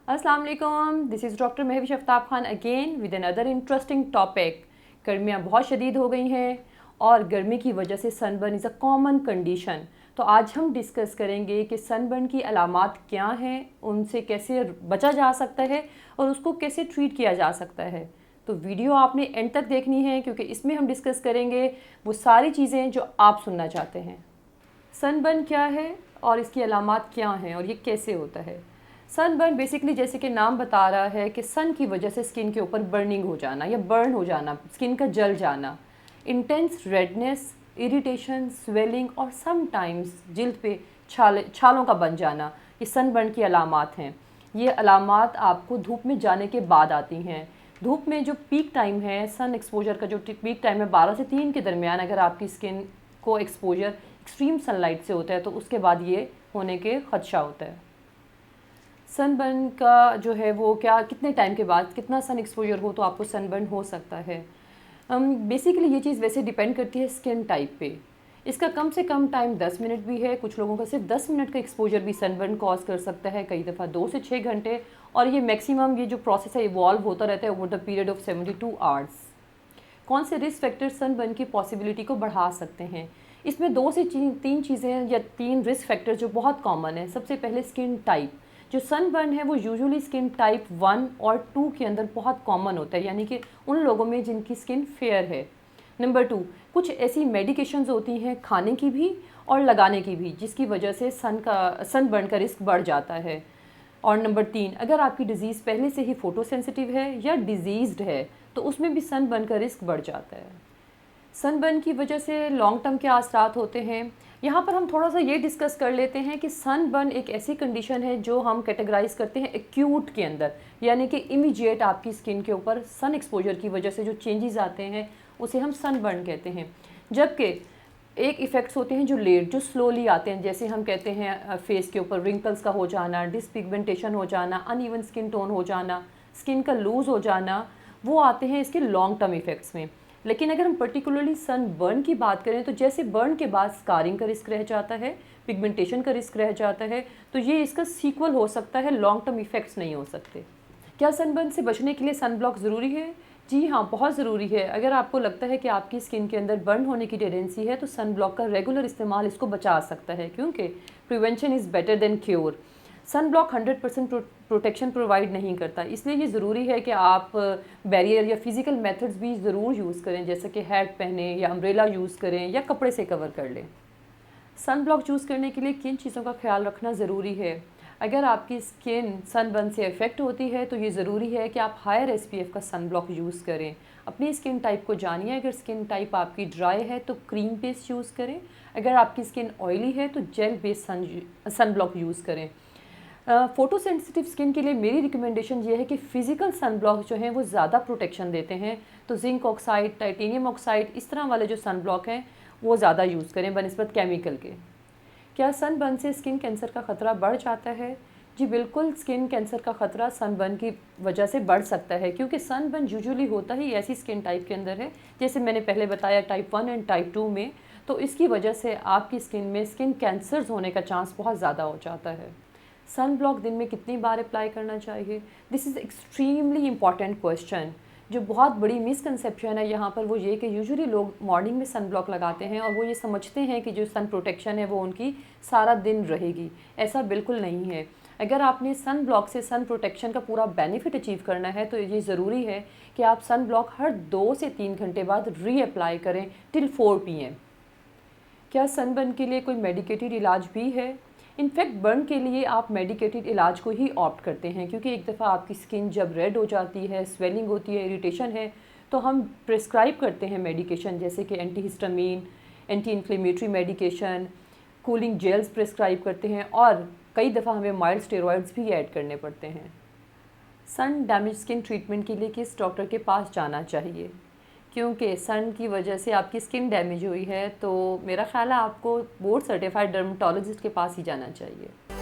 अस्सलाम वालेकुम, this is doctor Mahvish Aftab Khan again with another interesting topic. गर्मियाँ बहुत शदीद हो गई हैं और गर्मी की वजह से sunburn is a common condition. तो आज हम डिस्कस करेंगे कि सनबर्न की अलामात क्या हैं, उनसे कैसे बचा जा सकता है और उसको कैसे ट्रीट किया जा सकता है। तो वीडियो आपने एंड तक देखनी है क्योंकि इसमें हम डिस्कस करेंगे वो सारी चीज़ें जो आप सुनना चाहते हैं। सनबर्न क्या है और इसकी अलामात क्या हैं और ये कैसे होता है। सनबर्न बेसिकली जैसे कि नाम बता रहा है कि सन की वजह से स्किन के ऊपर बर्निंग हो जाना या बर्न हो जाना, स्किन का जल जाना, इंटेंस रेडनेस, इरिटेशन, स्वेलिंग और समटाइम्स जिल्द पे छालों का बन जाना, ये सनबर्न की अलामात हैं। ये अलामात आपको धूप में जाने के बाद आती हैं। धूप में जो पीक टाइम है, सन एक्सपोजर का जो पीक टाइम है 12 से 3 के दरमियान, अगर आपकी स्किन को एक्सपोजर एक्सट्रीम सनलाइट से होता है तो उसके बाद ये होने के खदशा होता है। सनबर्न का जो है वो क्या, कितने टाइम के बाद कितना सन एक्सपोजर हो तो आपको सनबर्न हो सकता है। बेसिकली ये चीज़ वैसे डिपेंड करती है स्किन टाइप पे। इसका कम से कम टाइम 10 मिनट भी है, कुछ लोगों का सिर्फ 10 मिनट का एक्सपोजर भी सनबर्न कॉज कर सकता है, कई दफ़ा 2 से 6 घंटे, और ये मैक्सिमम ये जो प्रोसेस है इवॉल्व होता रहता है over the period of 72 hours. कौन से रिस्क फैक्टर सनबर्न की पॉसिबिलिटी को बढ़ा सकते हैं? इसमें 2 से 3 चीज़ें या 3 रिस्क फैक्टर जो बहुत कॉमन है। सबसे पहले स्किन टाइप। जो सनबर्न है वो यूजुअली स्किन टाइप 1 और 2 के अंदर बहुत कॉमन होता है, यानी कि उन लोगों में जिनकी स्किन फेयर है। नंबर 2, कुछ ऐसी मेडिकेशंस होती हैं खाने की भी और लगाने की भी जिसकी वजह से सनबर्न का रिस्क बढ़ जाता है। और नंबर 3, अगर आपकी डिज़ीज़ पहले से ही फोटो सेंसिटिव है या डिजीज़्ड है तो उसमें भी सनबर्न का रिस्क बढ़ जाता है। सनबर्न की वजह से लॉन्ग टर्म क्या असरात होते हैं, यहाँ पर हम थोड़ा सा ये डिस्कस कर लेते हैं कि सनबर्न एक ऐसी कंडीशन है जो हम कैटेगराइज करते हैं एक्यूट के अंदर, यानी कि इमीडिएट आपकी स्किन के ऊपर सन एक्सपोजर की वजह से जो चेंजेस आते हैं उसे हम सनबर्न कहते हैं। जबकि एक इफ़ेक्ट्स होते हैं जो लेट, जो स्लोली आते हैं, जैसे हम कहते हैं फेस के ऊपर रिंकल्स का हो जाना, डिसपिगमेंटेशन हो जाना, अनइवन स्किन टोन हो जाना, स्किन का लूज़ हो जाना, वो आते हैं इसके लॉन्ग टर्म इफ़ेक्ट्स में। लेकिन अगर हम पर्टिकुलरली सनबर्न की बात करें तो जैसे बर्न के बाद स्कारिंग का रिस्क रह जाता है, पिगमेंटेशन का रिस्क रह जाता है, तो ये इसका सीक्वल हो सकता है, लॉन्ग टर्म इफ़ेक्ट्स नहीं हो सकते। क्या सनबर्न से बचने के लिए सन ब्लॉक ज़रूरी है? जी हाँ, बहुत ज़रूरी है। अगर आपको लगता है कि आपकी स्किन के अंदर बर्न होने की टेंडेंसी है तो सन ब्लॉक का रेगुलर इस्तेमाल इसको बचा सकता है, क्योंकि prevention is better than cure. Sun block 100% protection provide नहीं करता, इसलिए ये ज़रूरी है कि आप बैरियर या फिज़िकल मेथड्स भी ज़रूर यूज़ करें, जैसे कि हैट पहने या अम्ब्रेला यूज़ करें या कपड़े से कवर कर लें। सन ब्लॉक चूज़ करने के लिए किन चीज़ों का ख्याल रखना ज़रूरी है? अगर आपकी स्किन सनबर्न से इफ़ेक्ट होती है तो ये ज़रूरी है कि आप हायर SPF का सन ब्लॉक यूज़ करें। अपनी स्किन टाइप को जानिए, अगर स्किन टाइप आपकी ड्राई है तो क्रीम बेस्ड यूज़ करें, अगर आपकी स्किन ऑयली है तो gel based sun block use करें। फ़ोटो सेंसिटिव स्किन के लिए मेरी रिकमेंडेशन ये है कि फ़िज़िकल सन ब्लॉक जो हैं वो ज़्यादा प्रोटेक्शन देते हैं, तो जिंक ऑक्साइड, टाइटेनियम ऑक्साइड, इस तरह वाले जो सन ब्लॉक हैं वो ज़्यादा यूज़ करें बनिस्बत केमिकल के। क्या सनबर्न से स्किन कैंसर का ख़तरा बढ़ जाता है? जी बिल्कुल, स्किन कैंसर का ख़तरा सनबर्न की वजह से बढ़ सकता है, क्योंकि सनबर्न यूजुअली होता ही ऐसी स्किन टाइप के अंदर है, जैसे मैंने पहले बताया टाइप 1 एंड टाइप 2 में, तो इसकी वजह से आपकी स्किन में स्किन कैंसर्स होने का चांस बहुत ज़्यादा हो जाता है। सन ब्लॉक दिन में कितनी बार अप्लाई करना चाहिए? This is extremely important question. जो बहुत बड़ी मिसकंसेप्शन है यहाँ पर वो ये कि यूजुअली लोग मॉर्निंग में सन ब्लॉक लगाते हैं और वो ये समझते हैं कि जो सन प्रोटेक्शन है वो उनकी सारा दिन रहेगी। ऐसा बिल्कुल नहीं है। अगर आपने सन ब्लॉक से सन प्रोटेक्शन का पूरा बेनिफिट अचीव करना है तो ये ज़रूरी है कि आप सन ब्लॉक हर 2 से 3 घंटे बाद रीअप्लाई करें टिल 4 PM। क्या सनबर्न के लिए कोई मेडिकेटेड इलाज भी है? इनफैक्ट बर्न के लिए आप मेडिकेटेड इलाज को ही ऑप्ट करते हैं, क्योंकि एक दफ़ा आपकी स्किन जब रेड हो जाती है, स्वेलिंग होती है, इरिटेशन है, तो हम प्रिस्क्राइब करते हैं मेडिकेशन, जैसे कि antihistamine, anti inflammatory medication, cooling gels prescribe करते हैं, और कई दफ़ा हमें माइल्ड स्टेरॉइड्स भी ऐड करने पड़ते हैं। सन डैमेज स्किन ट्रीटमेंट के लिए किस डॉक्टर के पास जाना चाहिए? क्योंकि सन की वजह से आपकी स्किन डैमेज हुई है तो मेरा ख्याल है आपको बोर्ड सर्टिफाइड डर्मेटोलॉजिस्ट के पास ही जाना चाहिए।